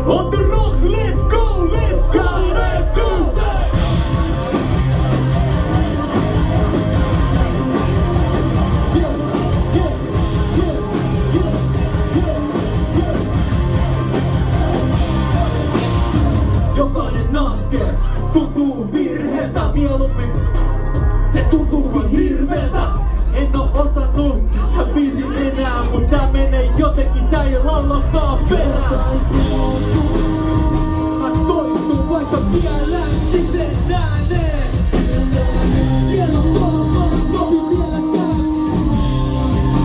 On the rocks, let's go, let's go, let's go! Jokainen askel tuntuu virheeltä mieluummin. Se tuntuu hirveeltä. En oo osannut tätä biisi enää, mut tää menee jotenkin, tää ei lallottaa perään. Mä toistun vaikka vieläkin sen ääneen. Vielä solmaan tovi vieläkään.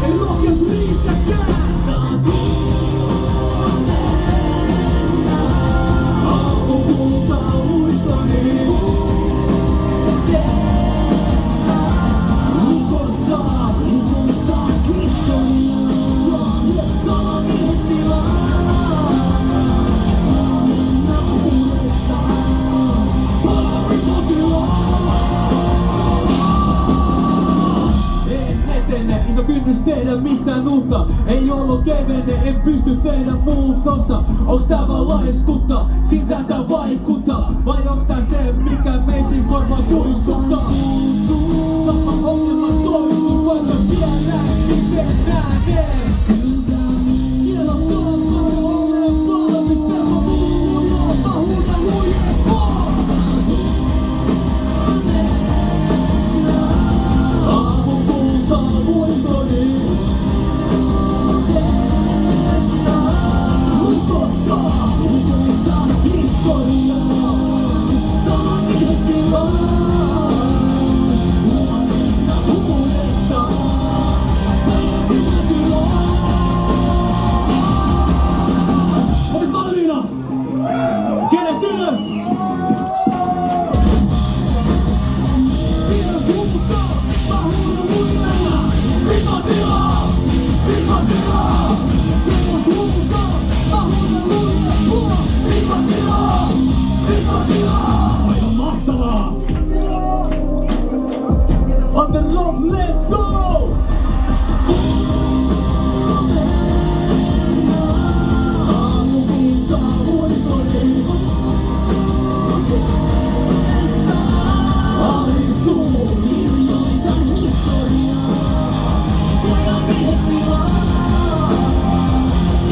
Ei rohkeus riittäkään. Aamu kultaa muistoni. Iso kynnys tehdä mitään uutta. Ei ollut kevenne, en pysty tehdä muutosta. Onks tää vaan laiskutta? Siltä tää vaikuttaa. Vai onks tää se, mikä meisin korvaan muistuttaa? Sama ongelma toistuu, vaikka vieläkin sen näkee. Kielo solmaan, olen valmis, pelko muulloin. Mä huudan lujempaa. On the road, let's go! Aamu kultaa muistoni. Alistuu, kirjoitan historiaa. Koitan miettilaa.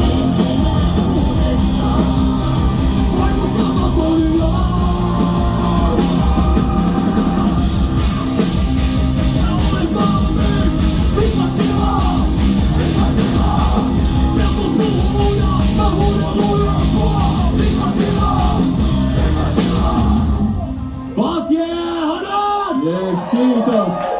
En enää uudestaan. Vaikuttava korjaa. Fuck yeah, hold on! Yes, kiitos!